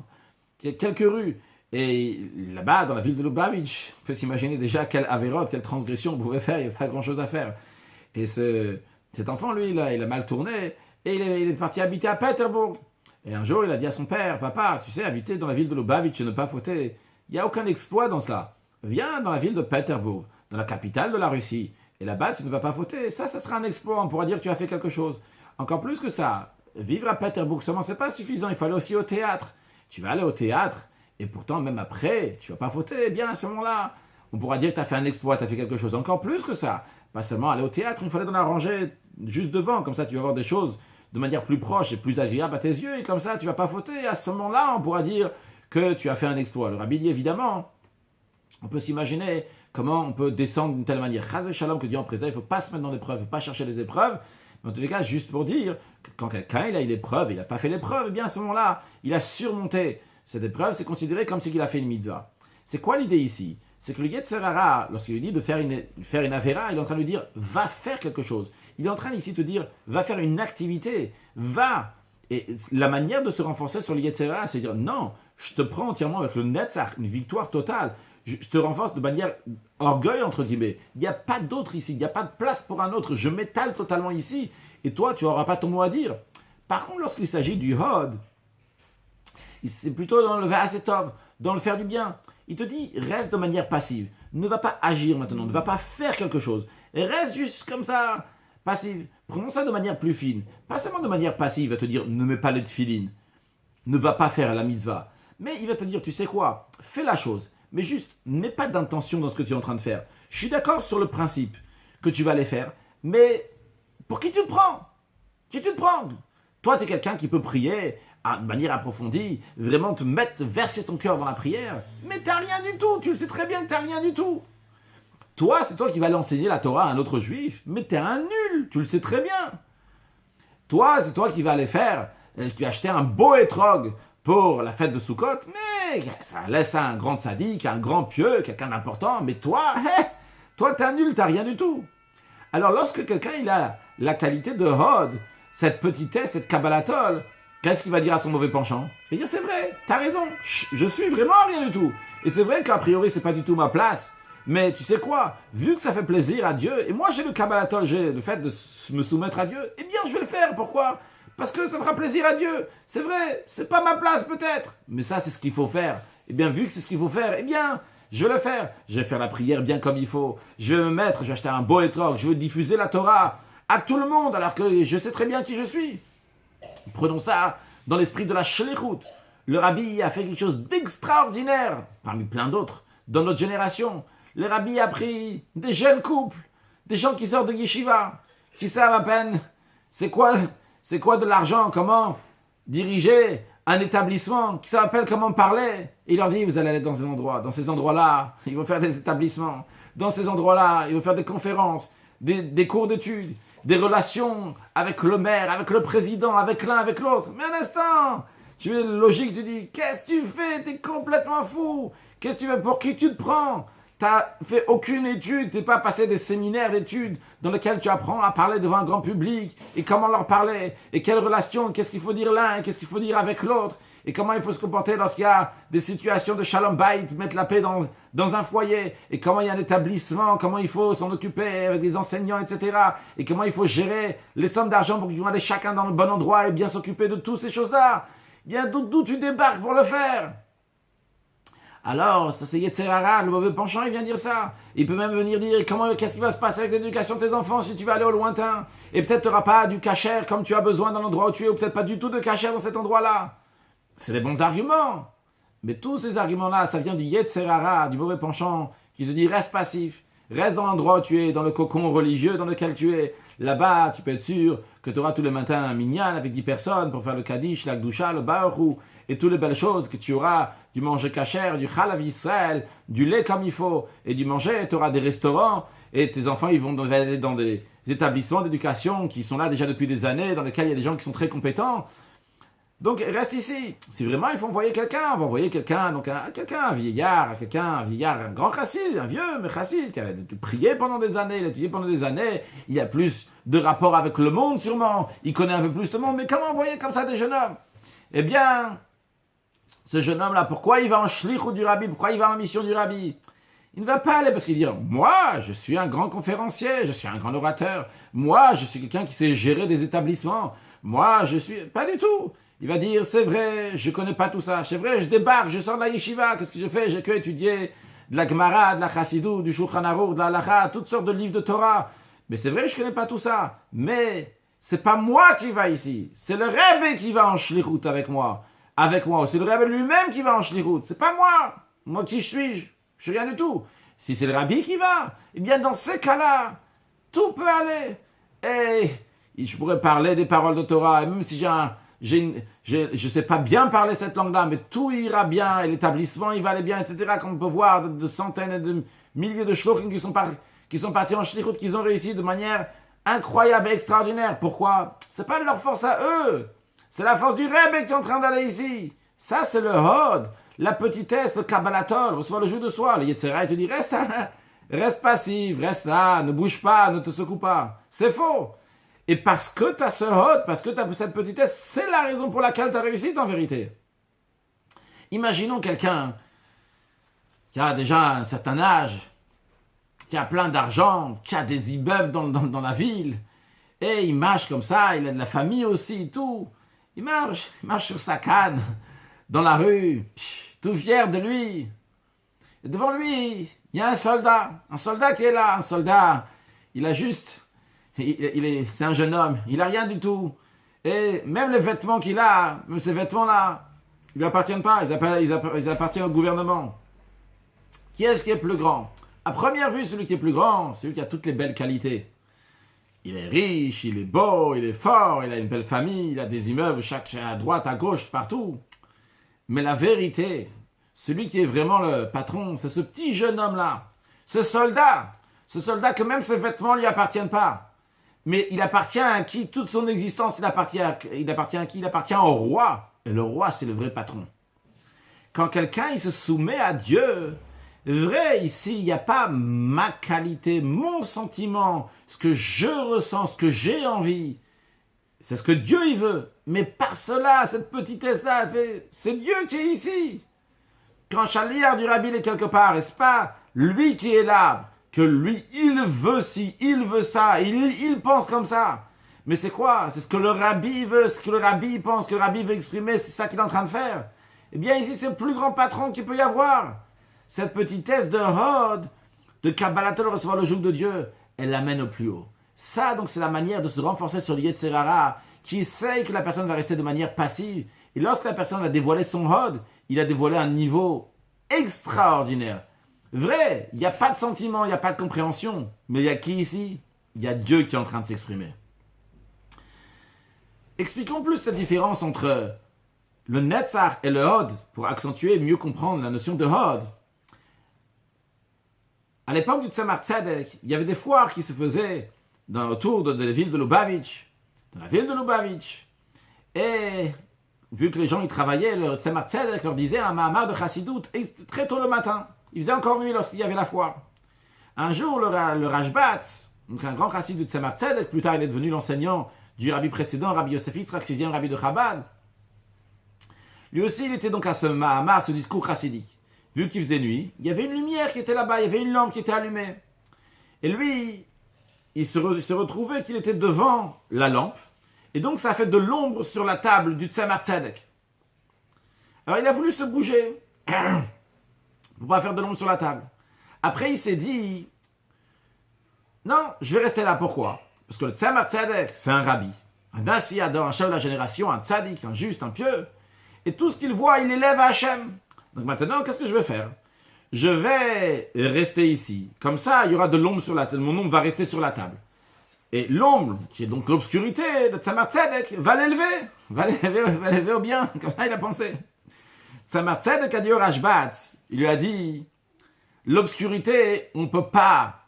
il y a quelques rues. Et là-bas, dans la ville de Lubavitch, on peut s'imaginer déjà quelle avérote, quelle transgression on pouvait faire, il n'y avait pas grand-chose à faire. Et cet enfant, lui, là, il a mal tourné, et il est parti habiter à Pétersbourg. Et un jour, il a dit à son père, papa, tu sais, habiter dans la ville de Lubavitch et ne pas fauter, il n'y a aucun exploit dans cela. Viens dans la ville de Pétersbourg, dans la capitale de la Russie, et là-bas, tu ne vas pas fauter. Ça sera un exploit, on pourra dire que tu as fait quelque chose. Encore plus que ça, vivre à Pétersbourg seulement, c'est pas suffisant, il faut aller aussi au théâtre. Tu vas aller au théâtre, et pourtant, même après, tu ne vas pas fauter. Eh bien, à ce moment-là, on pourra dire que tu as fait un exploit, tu as fait quelque chose. Encore plus que ça. Pas seulement aller au théâtre, il faut aller dans la rangée juste devant, comme ça tu vas voir des choses de manière plus proche et plus agréable à tes yeux, et comme ça tu ne vas pas fauter. À ce moment-là, on pourra dire que tu as fait un exploit. Le Rabbi dit évidemment, on peut s'imaginer comment on peut descendre d'une telle manière. Chas v'shalom, que Dieu en préserve, il ne faut pas se mettre dans l'épreuve, il ne faut pas chercher les épreuves. Mais en tous les cas, juste pour dire que quand quelqu'un il a eu l'épreuve, il n'a pas fait l'épreuve, eh bien à ce moment-là, il a surmonté cette épreuve, c'est considéré comme s'il a fait une mitzvah. C'est quoi l'idée ici? C'est que le Yetzer Hara, lorsqu'il lui dit de faire une avera, il est en train de lui dire va faire quelque chose. Il est en train ici de te dire va faire une activité, va. Et la manière de se renforcer sur le Yetzer Hara, c'est de dire non, je te prends entièrement avec le Netzach, une victoire totale. Je te renforce de manière orgueil, entre guillemets. Il n'y a pas d'autre ici, il n'y a pas de place pour un autre. Je m'étale totalement ici. Et toi, tu n'auras pas ton mot à dire. Par contre, lorsqu'il s'agit du Hod, c'est plutôt dans le Va'asetov, dans le faire du bien. Il te dit, reste de manière passive. Ne va pas agir maintenant, ne va pas faire quelque chose. Reste juste comme ça, passive. Prenons ça de manière plus fine. Pas seulement de manière passive, il va te dire, ne mets pas les tefilines. Ne va pas faire la mitzvah. Mais il va te dire, tu sais quoi, fais la chose. Mais juste, mets pas d'intention dans ce que tu es en train de faire. Je suis d'accord sur le principe que tu vas les faire, mais Pour qui tu te prends? Qui tu te prends? Toi, tu es quelqu'un qui peut prier de manière approfondie, vraiment verser ton cœur dans la prière, mais tu n'as rien du tout, tu le sais très bien que tu n'as rien du tout. Toi, c'est toi qui vas aller enseigner la Torah à un autre juif, mais tu es un nul, tu le sais très bien. Toi, c'est toi qui vas aller tu vas acheter un beau étrog pour la fête de Sukkot, mais ça laisse un grand tzaddik, un grand pieux, quelqu'un d'important, mais toi, t'es un nul, t'as rien du tout. Alors, lorsque quelqu'un il a la qualité de Hod, cette petitesse, cette kabbalatol, qu'est-ce qu'il va dire à son mauvais penchant? Il va dire, c'est vrai, t'as raison, je suis vraiment rien du tout. Et c'est vrai qu'a priori, c'est pas du tout ma place, mais tu sais quoi? Vu que ça fait plaisir à Dieu, et moi j'ai le kabbalatol, j'ai le fait de me soumettre à Dieu, eh bien je vais le faire. Pourquoi? Parce que ça fera plaisir à Dieu. C'est vrai, c'est pas ma place peut-être, mais ça c'est ce qu'il faut faire. Eh bien vu que c'est ce qu'il faut faire, eh bien je vais le faire. Je vais faire la prière bien comme il faut. Je vais me mettre, je vais acheter un beau étrog, je vais diffuser la Torah à tout le monde alors que je sais très bien qui je suis. Prenons ça dans l'esprit de la shlichut. Le rabbi a fait quelque chose d'extraordinaire, parmi plein d'autres, dans notre génération. Le rabbi a pris des jeunes couples, des gens qui sortent de yeshiva, qui savent à peine c'est quoi de l'argent, comment diriger un établissement, qui savent à peine comment parler. Et il leur dit, vous allez aller dans un endroit, dans ces endroits-là, ils vont faire des établissements. Dans ces endroits-là, ils vont faire des conférences, des cours d'études, des relations avec le maire, avec le président, avec l'un, avec l'autre. Mais un instant, tu es logique, tu dis, qu'est-ce que tu fais? T'es complètement fou. Qu'est-ce que tu fais? Pour qui tu te prends? T'as fait aucune étude, t'es pas passé des séminaires d'études dans lesquels tu apprends à parler devant un grand public et comment leur parler et quelles relations, qu'est-ce qu'il faut dire l'un, qu'est-ce qu'il faut dire avec l'autre et comment il faut se comporter lorsqu'il y a des situations de shalom bayit, mettre la paix dans un foyer et comment il y a un établissement, comment il faut s'en occuper avec les enseignants, etc. Et comment il faut gérer les sommes d'argent pour qu'ils vont aller chacun dans le bon endroit et bien s'occuper de toutes ces choses-là. Bien d'où tu débarques pour le faire? Alors, ça c'est Yetzer Hara, le mauvais penchant, il vient dire ça. Il peut même venir dire qu'est-ce qui va se passer avec l'éducation de tes enfants si tu vas aller au lointain. Et peut-être tu n'auras pas du kasher comme tu as besoin dans l'endroit où tu es, ou peut-être pas du tout de kasher dans cet endroit-là. C'est des bons arguments. Mais tous ces arguments-là, ça vient du Yetzer Hara, du mauvais penchant, qui te dit reste passif, reste dans l'endroit où tu es, dans le cocon religieux dans lequel tu es. Là-bas, tu peux être sûr que tu auras tous les matins un minyan avec 10 personnes pour faire le Kaddish, la Gdusha, le Baruch et toutes les belles choses que tu auras, du manger kasher, du Chalav Israël, du lait comme il faut, et du manger, tu auras des restaurants, et tes enfants ils vont aller dans des établissements d'éducation qui sont là déjà depuis des années, dans lesquels il y a des gens qui sont très compétents. Donc reste ici. Si vraiment il faut envoyer quelqu'un, on va envoyer quelqu'un, donc un vieillard, un grand chassid, un vieux mais chassid, qui a prié pendant des années, il a étudié pendant des années, il a plus de rapport avec le monde sûrement, il connaît un peu plus le monde, mais comment envoyer comme ça des jeunes hommes? Eh bien, ce jeune homme-là, pourquoi il va en shlichut du rabbi? Pourquoi il va en mission du rabbi? Il ne va pas aller parce qu'il dit « Moi, je suis un grand conférencier, je suis un grand orateur. Moi, je suis quelqu'un qui sait gérer des établissements. Moi, je suis... » Pas du tout. Il va dire « C'est vrai, je ne connais pas tout ça. C'est vrai, je débarque, je sors de la yeshiva. Qu'est-ce que je fais? J'ai que étudié de la Gemara, de la Chassidou, du Shulchan Aruch, de la Halacha, toutes sortes de livres de Torah. Mais c'est vrai, je ne connais pas tout ça. Mais c'est pas moi qui va ici. C'est le Rebbe qui va en shlichut avec moi. C'est le Rabbi lui-même qui va en shlichut. C'est pas moi. Moi, qui suis-je? Je suis rien du tout. Si c'est le Rabbi qui va, eh bien, dans ces cas-là, tout peut aller. Et je pourrais parler des paroles de Torah, et même si je ne sais pas bien parler cette langue-là, mais tout ira bien, et l'établissement, il va aller bien, etc. Comme on peut voir, de centaines et de milliers de shlochim qui sont partis en shlichut, qui ont réussi de manière incroyable et extraordinaire. Pourquoi? C'est pas de leur force à eux. C'est la force du Rebbe qui est en train d'aller ici. Ça, c'est le Hod, la petitesse, le Kabbalatol, recevoir le jeu de soi. Le Yetzer Hara, il te dit, reste passif, reste là, ne bouge pas, ne te secoue pas. C'est faux. Et parce que tu as ce Hod, parce que tu as cette petitesse, c'est la raison pour laquelle tu as réussi en vérité. Imaginons quelqu'un qui a déjà un certain âge, qui a plein d'argent, qui a des immeubles dans la ville, et il marche comme ça, il a de la famille aussi, tout. Il marche sur sa canne, dans la rue, tout fier de lui. Et devant lui, il y a un soldat qui est là, un soldat, il a juste, c'est un jeune homme, il n'a rien du tout. Et même les vêtements qu'il a, même ces vêtements-là, ils ne lui appartiennent pas, ils appartiennent au gouvernement. Qui est-ce qui est plus grand? À première vue, celui qui est plus grand, c'est celui qui a toutes les belles qualités. Il est riche, il est beau, il est fort, il a une belle famille, il a des immeubles à droite, à gauche, partout. Mais la vérité, celui qui est vraiment le patron, c'est ce petit jeune homme-là, ce soldat que même ses vêtements ne lui appartiennent pas. Mais il appartient à qui? Toute son existence, il appartient à qui? Il appartient au roi. Et le roi, c'est le vrai patron. Quand quelqu'un il se soumet à Dieu, vrai, ici, il n'y a pas ma qualité, mon sentiment, ce que je ressens, ce que j'ai envie. C'est ce que Dieu il veut. Mais par cela, cette petitesse-là, c'est Dieu qui est ici. Quand Chaliar du Rabbi est quelque part, et c'est pas lui qui est là, que lui, il veut ci, il veut ça, il pense comme ça. Mais c'est quoi? C'est ce que le Rabbi veut, ce que le Rabbi pense, ce que le Rabbi veut exprimer, c'est ça qu'il est en train de faire. Eh bien, ici, c'est le plus grand patron qu'il peut y avoir. Cette petitesse de Hod, de Kabbalatol recevoir le joug de Dieu, elle l'amène au plus haut. Ça, donc, c'est la manière de se renforcer sur le Yetzer Hara, qui essaye que la personne va rester de manière passive. Et lorsque la personne a dévoilé son Hod, il a dévoilé un niveau extraordinaire. Vrai, il n'y a pas de sentiment, il n'y a pas de compréhension. Mais il y a qui ici? Il y a Dieu qui est en train de s'exprimer. Expliquons plus cette différence entre le Netzach et le Hod, pour accentuer et mieux comprendre la notion de Hod. À l'époque du Tzemach Tzedek, il y avait des foires qui se faisaient autour de la ville de Lubavitch. Dans la ville de Lubavitch. Et vu que les gens y travaillaient, le Tzemach Tzedek leur disait un mahamar de Chassidut très tôt le matin. Il faisait encore nuit lorsqu'il y avait la foire. Un jour, le Rashbat, donc un grand chassid du Tzemach Tzedek, plus tard il est devenu l'enseignant du rabbi précédent, Rabbi Yosef Yitzchak, 6e rabbi de Chabad. Lui aussi, il était donc à ce mahamar, ce discours chassidique. Vu qu'il faisait nuit, il y avait une lumière qui était là-bas, il y avait une lampe qui était allumée. Et lui, il se retrouvait qu'il était devant la lampe, et donc ça a fait de l'ombre sur la table du Tzemach Tzedek. Alors il a voulu se bouger, pour pas faire de l'ombre sur la table. Après il s'est dit, non, je vais rester là, pourquoi? Parce que le Tzemach Tzedek, c'est un rabbi, un Nasiador, un chef de la génération, un tzaddik, un juste, un pieux, et tout ce qu'il voit, il élève à Hachem. Donc maintenant, qu'est-ce que je vais faire? Je vais rester ici. Comme ça, il y aura de l'ombre sur la table. Mon ombre va rester sur la table. Et l'ombre, qui est donc l'obscurité de Tzemach Tzedek, va l'élever au bien. Comme ça, il a pensé. Tzemach Tzedek a dit au Rashbat, il lui a dit, l'obscurité, on ne peut pas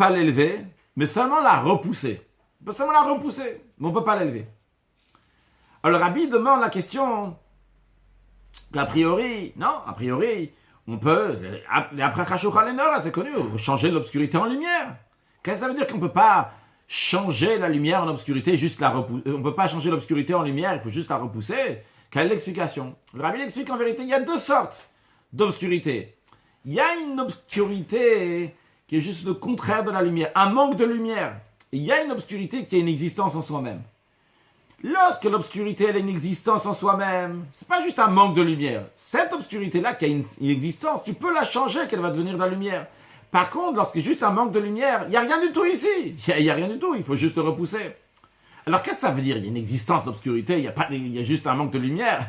l'élever, mais seulement la repousser. On peut seulement la repousser, mais on ne peut pas l'élever. Alors le Rabbi demande la question, a priori, on peut, après Chashukha Lenora, c'est connu, changer l'obscurité en lumière. Qu'est-ce que ça veut dire qu'on ne peut pas changer la lumière en obscurité, juste la repousser? On ne peut pas changer l'obscurité en lumière, il faut juste la repousser. Quelle est l'explication? Le Rabbi explique en vérité, il y a deux sortes d'obscurité. Il y a une obscurité qui est juste le contraire de la lumière, un manque de lumière. Et il y a une obscurité qui a une existence en soi-même. Lorsque l'obscurité a une existence en soi-même, c'est pas juste un manque de lumière. Cette obscurité-là qui a une existence, tu peux la changer, qu'elle va devenir de la lumière. Par contre, lorsqu'il y a juste un manque de lumière, il n'y a rien du tout ici. Il n'y a rien du tout, il faut juste le repousser. Alors qu'est-ce que ça veut dire? Il y a une existence d'obscurité, il y a juste un manque de lumière.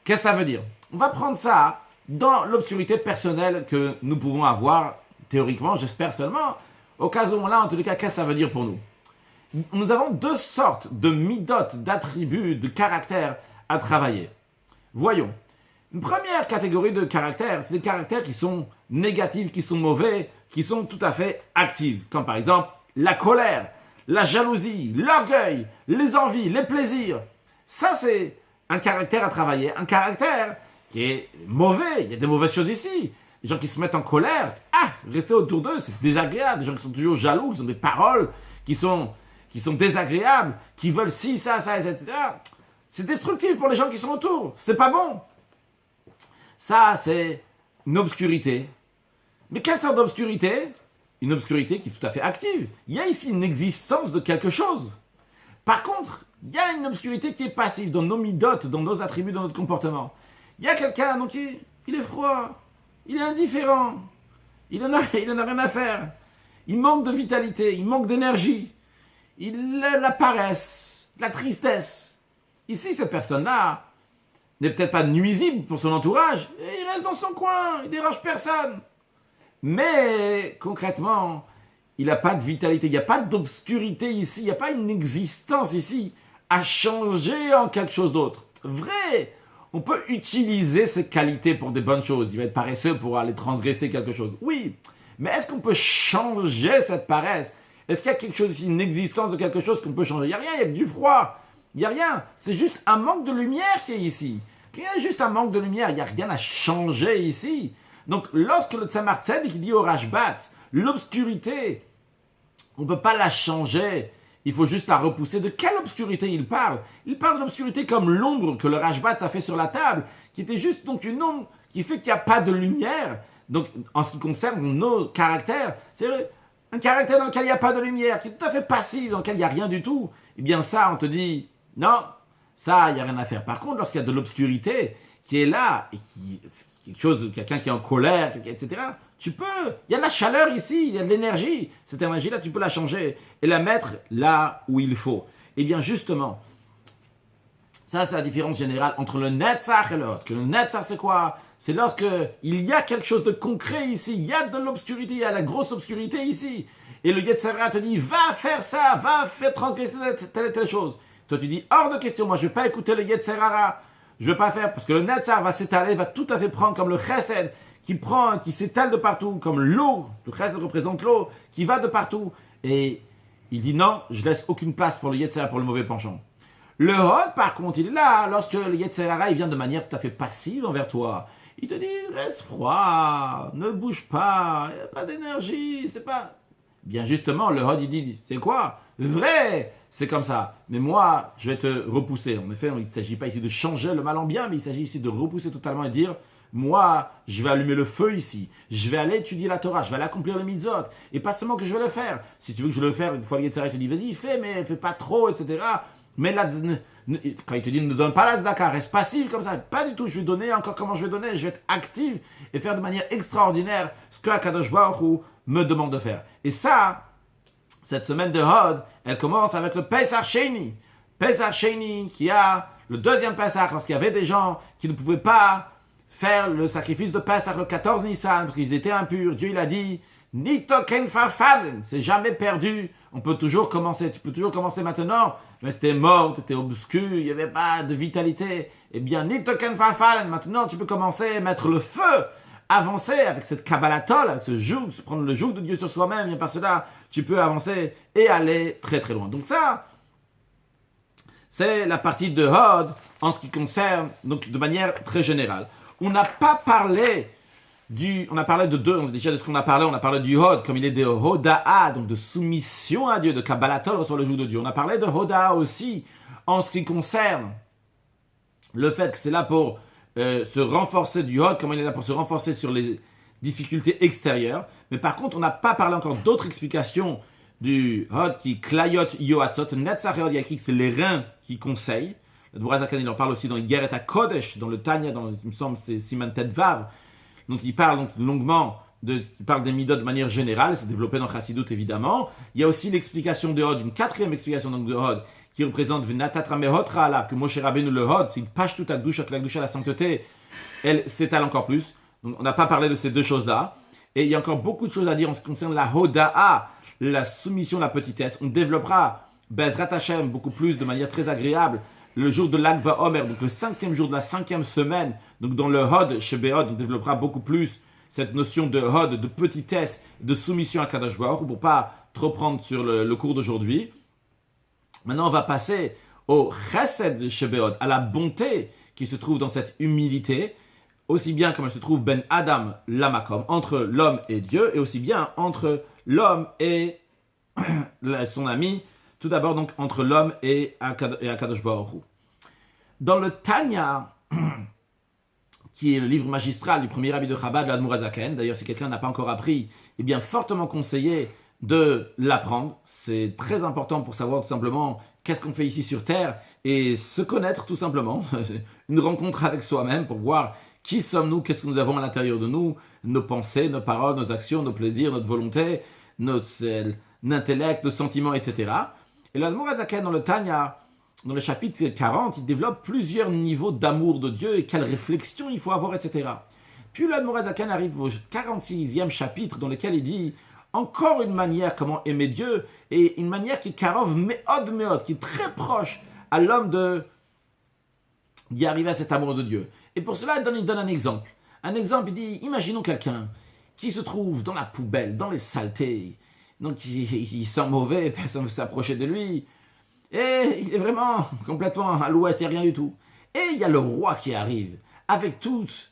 Qu'est-ce que ça veut dire? On va prendre ça dans l'obscurité personnelle que nous pouvons avoir, théoriquement, j'espère seulement. Au cas où là, en tous les cas, qu'est-ce que ça veut dire pour nous? Nous avons deux sortes de midot, d'attributs, de caractères à travailler. Voyons. Une première catégorie de caractères, c'est des caractères qui sont négatifs, qui sont mauvais, qui sont tout à fait actifs. Comme par exemple la colère, la jalousie, l'orgueil, les envies, les plaisirs. Ça, c'est un caractère à travailler. Un caractère qui est mauvais. Il y a des mauvaises choses ici. Les gens qui se mettent en colère, rester autour d'eux, c'est désagréable. Les gens qui sont toujours jaloux, qui ont des paroles qui sont désagréables, qui veulent ci, ça, etc. C'est destructif pour les gens qui sont autour. C'est pas bon. Ça, c'est une obscurité. Mais quelle sorte d'obscurité? Une obscurité qui est tout à fait active. Il y a ici une existence de quelque chose. Par contre, il y a une obscurité qui est passive dans nos midotes, dans nos attributs, dans notre comportement. Il y a quelqu'un, donc il est froid, il est indifférent, il en a rien à faire. Il manque de vitalité, il manque d'énergie. Il a la paresse, la tristesse. Ici, cette personne-là n'est peut-être pas nuisible pour son entourage. Et il reste dans son coin, il dérange personne. Mais, concrètement, il n'a pas de vitalité, il n'y a pas d'obscurité ici, il n'y a pas une existence ici à changer en quelque chose d'autre. Vrai, on peut utiliser ces qualités pour des bonnes choses. Il va être paresseux pour aller transgresser quelque chose. Oui, mais est-ce qu'on peut changer cette paresse? Est-ce qu'il y a quelque chose ici, une existence de quelque chose qu'on peut changer? Il n'y a rien, il y a que du froid. Il n'y a rien. C'est juste un manque de lumière qui est ici. Il y a juste un manque de lumière. Il n'y a rien à changer ici. Donc, lorsque le Tzemar Tzedek dit au Rashbat, l'obscurité, on ne peut pas la changer. Il faut juste la repousser. De quelle obscurité il parle? Il parle de l'obscurité comme l'ombre que le Rashbat a fait sur la table, qui était juste donc une ombre qui fait qu'il n'y a pas de lumière. Donc, en ce qui concerne nos caractères, c'est un caractère dans lequel il n'y a pas de lumière, qui est tout à fait passif, dans lequel il n'y a rien du tout. Eh bien ça, on te dit, non, ça, il n'y a rien à faire. Par contre, lorsqu'il y a de l'obscurité qui est là, et qui quelque chose de quelqu'un qui est en colère, etc., tu peux, il y a de la chaleur ici, il y a de l'énergie. Cette énergie-là, tu peux la changer et la mettre là où il faut. Eh bien, justement, ça, c'est la différence générale entre le Netzach et l'autre. Le Netzach, c'est quoi? C'est lorsque il y a quelque chose de concret ici, il y a de l'obscurité, il y a la grosse obscurité ici. Et le Yetzer Hara te dit, va faire ça, va faire transgresser telle et telle chose. Toi, tu dis, hors de question, moi, je ne vais pas écouter le Yetzer Hara. Je ne vais pas faire, parce que le Netzach va s'étaler, va tout à fait prendre comme le Chesed, qui s'étale de partout, comme l'eau. Le Chesed représente l'eau, qui va de partout. Et il dit, non, je laisse aucune place pour le Yetzer Hara, pour le mauvais penchant. Le Hod, par contre, il est là, lorsque le Yetzer Hara, il vient de manière tout à fait passive envers toi. Il te dit, reste froid, ne bouge pas, il n'y a pas d'énergie, c'est pas... Bien justement, le Hod, il dit, c'est quoi? Vrai, c'est comme ça. Mais moi, je vais te repousser. En effet, il ne s'agit pas ici de changer le mal en bien, mais il s'agit ici de repousser totalement et dire, moi, je vais allumer le feu ici. Je vais aller étudier la Torah, je vais aller accomplir le mitzvot. Et pas seulement que je vais le faire. Si tu veux que je le fasse, une fois le Yetzer Hara te dit, vas-y, fais, mais fais pas trop, etc. Mais là, quand il te dit ne donne pas la tzedaka, reste passif comme ça, pas du tout, je vais donner encore comment je vais donner, je vais être actif et faire de manière extraordinaire ce que Akadosh Baruch Hu me demande de faire. Et ça, cette semaine de Hod, elle commence avec le Pesach Sheni. Pesach Sheni qui a le deuxième Pesach, lorsqu'il y avait des gens qui ne pouvaient pas faire le sacrifice de Pesach le 14 Nissan, parce qu'ils étaient impurs. Dieu il a dit, Nitoken Farfallen, c'est jamais perdu, on peut toujours commencer, tu peux toujours commencer maintenant, mais c'était mort, c'était obscur, il n'y avait pas de vitalité. Eh bien, Nitoken Farfallen, maintenant tu peux commencer à mettre le feu, avancer avec cette Kabbalatol, avec ce joug, prendre le joug de Dieu sur soi-même, et par cela, tu peux avancer et aller très très loin. Donc ça, c'est la partie de Hod en ce qui concerne, donc de manière très générale. On n'a pas parlé on a parlé de deux, déjà de ce qu'on a parlé, on a parlé du Hod, comme il est de Hoda'a, donc de soumission à Dieu, de Kabbalatol sur le joug de Dieu. On a parlé de Hoda'a aussi, en ce qui concerne le fait que c'est là pour se renforcer du Hod, comme il est là pour se renforcer sur les difficultés extérieures. Mais par contre, on n'a pas parlé encore d'autres explications du Hod qui Klayot Yoatzot, Netzach Hod Yakik, c'est les reins qui conseillent. Le Dvorak Zaken, il en parle aussi dans Igeret HaKodesh, dans le Tanya, il me semble c'est Siman Tet Vav. Donc il parle donc longuement, il parle des midot de manière générale, c'est développé dans Chassidut évidemment. Il y a aussi l'explication de Hod, une quatrième explication donc de Hod, qui représente V'natat Ramehotra Alav, que Moshe Rabbeinu le Hod, c'est une page toute à Gdusha, que la Gdusha, la sainteté, elle s'étale encore plus. Donc on n'a pas parlé de ces deux choses-là. Et il y a encore beaucoup de choses à dire en ce qui concerne la Hoda'a, la soumission, la petitesse. On développera Bezrat Hashem beaucoup plus de manière très agréable le jour de l'Ag Ba'omer, donc le 5e jour de la 5e semaine, donc dans le Hod, chez Béhod, on développera beaucoup plus cette notion de Hod, de petitesse, de soumission à Kadosh Baruch Hu, pour pas trop prendre sur le cours d'aujourd'hui. Maintenant, on va passer au Chesed chez Béhod, à la bonté qui se trouve dans cette humilité, aussi bien comme elle se trouve Ben Adam Lamakom, entre l'homme et Dieu, et aussi bien entre l'homme et son ami, tout d'abord donc entre l'homme et Akadosh Baruch Hu. Dans le Tanya, qui est le livre magistral du premier rabbi de Chabad, l'Admour HaZaken, d'ailleurs si quelqu'un n'a pas encore appris, eh bien fortement conseillé de l'apprendre. C'est très important pour savoir tout simplement qu'est-ce qu'on fait ici sur Terre et se connaître tout simplement. Une rencontre avec soi-même pour voir qui sommes-nous, qu'est-ce que nous avons à l'intérieur de nous, nos pensées, nos paroles, nos actions, nos plaisirs, notre volonté, notre intellect, nos sentiments, etc. Et l'Admour HaZaken dans le Tanya, dans le chapitre 40, il développe plusieurs niveaux d'amour de Dieu et quelles réflexions il faut avoir, etc. Puis l'Admour HaZaken arrive au 46e chapitre dans lequel il dit, encore une manière comment aimer Dieu, et une manière qui karov meod, qui est très proche à l'homme d'y arriver à cet amour de Dieu. Et pour cela, il donne un exemple. Un exemple, il dit, imaginons quelqu'un qui se trouve dans la poubelle, dans les saletés, donc il sent mauvais, personne ne veut s'approcher de lui, et il est vraiment complètement à l'ouest, il n'y a rien du tout. Et il y a le roi qui arrive, avec toute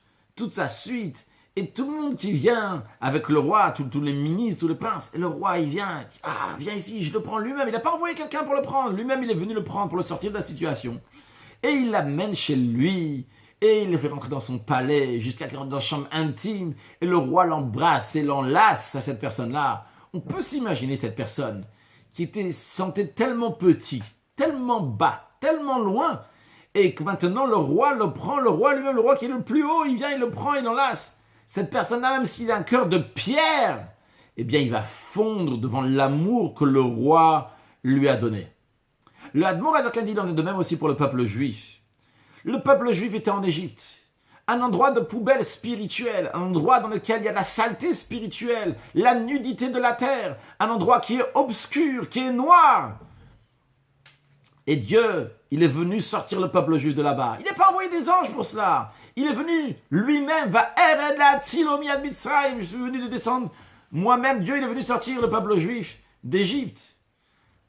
sa suite, et tout le monde qui vient avec le roi, tous les ministres, tous les princes. Et le roi, il vient, il dit, ah, viens ici, je le prends lui-même. Il n'a pas envoyé quelqu'un pour le prendre. Lui-même, il est venu le prendre pour le sortir de la situation. Et il l'amène chez lui, et il le fait rentrer dans son palais, jusqu'à dans sa chambre intime. Et le roi l'embrasse et l'enlace à cette personne-là. On peut s'imaginer cette personne qui était sentait tellement petit, tellement bas, tellement loin, et que maintenant le roi le prend, le roi lui-même, le roi qui est le plus haut, il vient, il le prend, il l'enlace. Cette personne-là, même s'il a un cœur de pierre, eh bien il va fondre devant l'amour que le roi lui a donné. Le Admor HaZaken dit en est de même aussi pour le peuple juif. Le peuple juif était en Égypte, un endroit de poubelle spirituelle, un endroit dans lequel il y a la saleté spirituelle, la nudité de la terre, un endroit qui est obscur, qui est noir. Et Dieu, il est venu sortir le peuple juif de là-bas. Il n'a pas envoyé des anges pour cela. Il est venu lui-même, je suis venu de descendre. Moi-même, Dieu, il est venu sortir le peuple juif d'Égypte.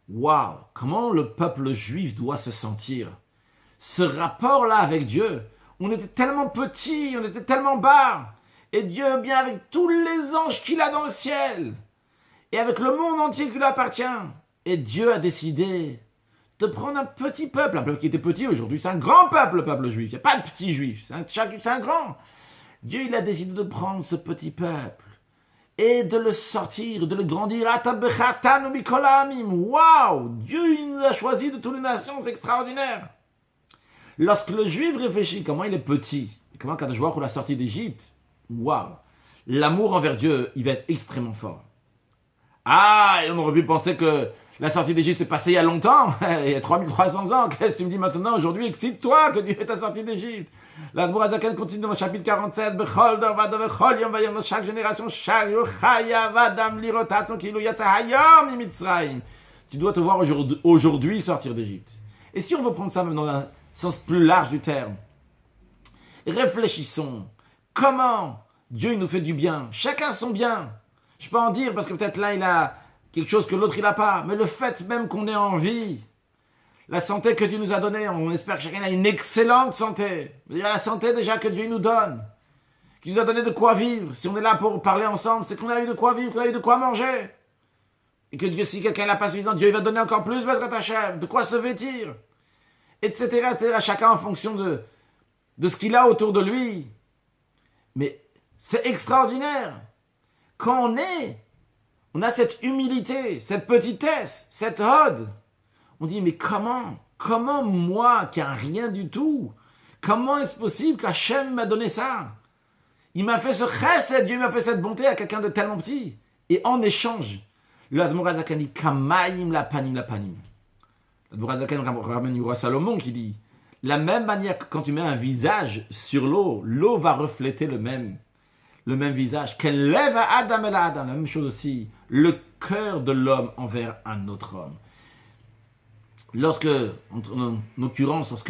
Waouh, comment le peuple juif doit se sentir. Ce rapport-là avec Dieu, on était tellement petits, on était tellement bas. Et Dieu, bien avec tous les anges qu'il a dans le ciel, et avec le monde entier qui lui appartient. Et Dieu a décidé de prendre un petit peuple qui était petit aujourd'hui, c'est un grand peuple, le peuple juif. Il n'y a pas de petits juifs, c'est un grand. Dieu, il a décidé de prendre ce petit peuple et de le sortir, de le grandir. Waouh! Dieu, il nous a choisis de toutes les nations, c'est extraordinaire. Lorsque le juif réfléchit comment il est petit, et comment Kadosh Baruch Hu l'a sorti d'Égypte, waouh! L'amour envers Dieu, il va être extrêmement fort. Ah, et on aurait pu penser que la sortie d'Égypte s'est passée il y a longtemps, il y a 3300 ans. Qu'est-ce que tu me dis maintenant, aujourd'hui? Excite-toi que Dieu t'a sorti d'Égypte. L'Admor HaZaken continue dans le chapitre 47. Bechol dor vechol yom vayom, dans chaque génération, chaque jour, chayav adam lirotat kilu yatsa hayom mimitzrayim. Tu dois te voir aujourd'hui sortir d'Égypte. Et si on veut prendre ça même dans un sens plus large du terme, réfléchissons. Comment Dieu il nous fait du bien? Chacun son bien. Je peux en dire parce que peut-être là il a quelque chose que l'autre il n'a pas, mais le fait même qu'on ait en vie, la santé que Dieu nous a donnée, on espère que chacun a une excellente santé. Il y a la santé déjà que Dieu nous donne, qui nous a donné de quoi vivre. Si on est là pour parler ensemble, c'est qu'on a eu de quoi vivre, qu'on a eu de quoi manger. Et que Dieu, si quelqu'un n'a pas suffisant, Dieu il va donner encore plus, parce que t'achèves, de quoi se vêtir, etc., etc. Chacun en fonction de ce qu'il a autour de lui. Mais c'est extraordinaire. Quand on a cette humilité, cette petitesse, cette ode. On dit, mais comment moi, qui n'ai rien du tout, comment est-ce possible qu'Hachem m'a donné ça? Il m'a fait ce chesed, Dieu m'a fait cette bonté à quelqu'un de tellement petit. Et en échange, le Admor HaZaken dit, kamaim la panim. L'Admor HaZaken ramène du roi Salomon qui dit, la même manière que quand tu mets un visage sur l'eau, l'eau va refléter le même visage. Qu'elle lève à Adam et à Adam. La même chose aussi, le cœur de l'homme envers un autre homme. Lorsque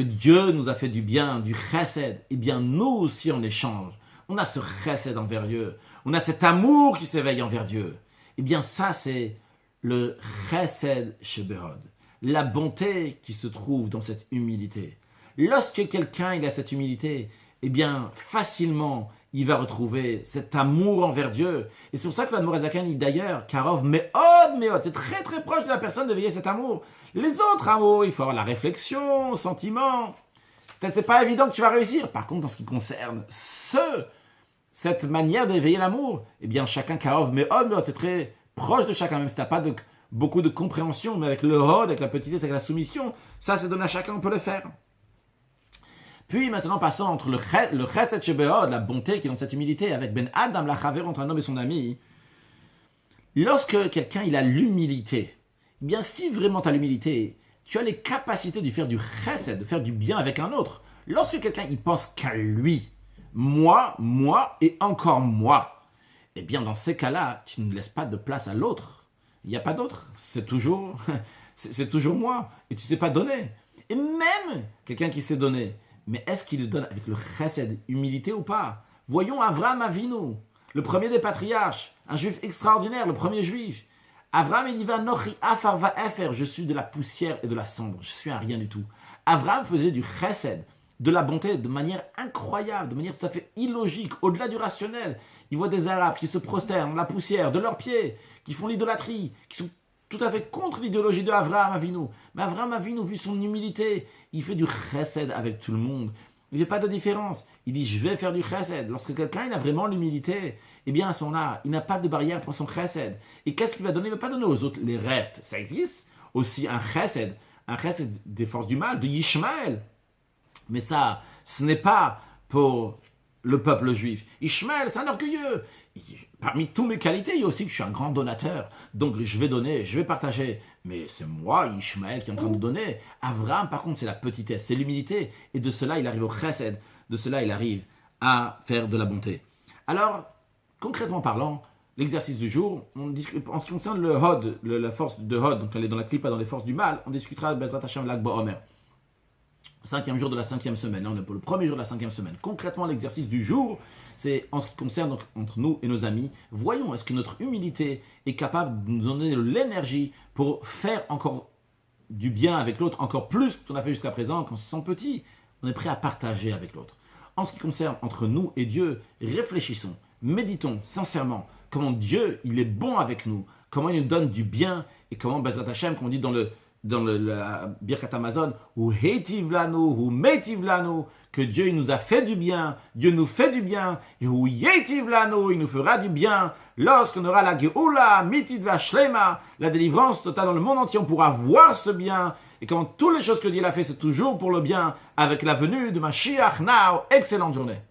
Dieu nous a fait du bien, du chesed, eh bien nous aussi en échange, on a ce chesed envers Dieu, on a cet amour qui s'éveille envers Dieu. Eh bien ça c'est le chesed sheberod, la bonté qui se trouve dans cette humilité. Lorsque quelqu'un il a cette humilité, eh bien facilement il va retrouver cet amour envers Dieu. Et c'est pour ça que l'Admor HaZaken dit d'ailleurs, Karov meod, c'est très très proche de la personne d'éveiller cet amour. Les autres amours, il faut avoir la réflexion, le sentiment. Peut-être c'est pas évident que tu vas réussir. Par contre, en ce qui concerne cette manière d'éveiller l'amour, eh bien chacun Karov meod, c'est très proche de chacun, même si tu n'as pas beaucoup de compréhension, mais avec le hod, avec la petitesse, avec la soumission, ça c'est donné à chacun, on peut le faire. Puis maintenant, passons entre le chesed shebeod, la bonté qui est dans cette humilité, avec ben Adam, la chaver entre un homme et son ami. Lorsque quelqu'un il a l'humilité, eh bien si vraiment tu as l'humilité, tu as les capacités de faire du chesed, de faire du bien avec un autre. Lorsque quelqu'un il pense qu'à lui, moi et encore moi, eh bien dans ces cas-là, tu ne laisses pas de place à l'autre. Il n'y a pas d'autre. C'est toujours, c'est toujours moi. Et tu ne sais pas donner. Et même quelqu'un qui sait donner, mais est-ce qu'il le donne avec le chesed, humilité ou pas? Voyons Avraham Avinu, le premier des patriarches, un juif extraordinaire, le premier juif. Avraham, il dit, Nochi afar va efer, je suis de la poussière et de la cendre, je suis un rien du tout. Avraham faisait du chesed, de la bonté, de manière incroyable, de manière tout à fait illogique, au-delà du rationnel. Il voit des Arabes qui se prosternent dans la poussière de leurs pieds, qui font l'idolâtrie, qui sont tout à fait contre l'idéologie de Avraham Avinu. Mais Avraham Avinu, vu son humilité, il fait du chesed avec tout le monde. Il ne fait pas de différence. Il dit, je vais faire du chesed. Lorsque quelqu'un il a vraiment l'humilité, eh bien à ce moment-là, il n'a pas de barrière pour son chesed. Et qu'est-ce qu'il va donner? Il ne va pas donner aux autres les restes. Ça existe aussi un chesed des forces du mal, de Yishmaël. Mais ça, ce n'est pas pour le peuple juif. Ishmaël, c'est un orgueilleux. Parmi toutes mes qualités, il y a aussi que je suis un grand donateur. Donc je vais donner, je vais partager. Mais c'est moi, Ishmaël, qui est en train de donner. Avraham, par contre, c'est la petitesse, c'est l'humilité. Et de cela, il arrive au chesed. De cela, il arrive à faire de la bonté. Alors, concrètement parlant, l'exercice du jour, en ce qui concerne le Hod, la force de Hod, donc elle est dans la clipa, dans les forces du mal, on discutera Bezrat Hashem Lag BaOmer. 5e jour de la 5e semaine. Là, on est pour le premier jour de la 5e semaine. Concrètement, l'exercice du jour, c'est en ce qui concerne donc, entre nous et nos amis. Voyons, est-ce que notre humilité est capable de nous donner de l'énergie pour faire encore du bien avec l'autre, encore plus que ce qu'on a fait jusqu'à présent, quand on se sent petit, on est prêt à partager avec l'autre. En ce qui concerne entre nous et Dieu, réfléchissons, méditons sincèrement comment Dieu, il est bon avec nous, comment il nous donne du bien et comment Bezrat Hashem, comme on dit dans la Birkat Hamazon, ou Heitiv Lanu, ou Meitiv Lanu, que Dieu il nous a fait du bien, Dieu nous fait du bien, et ou Yeitiv Lanu, il nous fera du bien, lorsqu'on aura la Geoula, Mitidva Shlema, la délivrance totale dans le monde entier, on pourra voir ce bien, et comment toutes les choses que Dieu a fait, c'est toujours pour le bien, avec la venue de Mashiach Now. Excellente journée.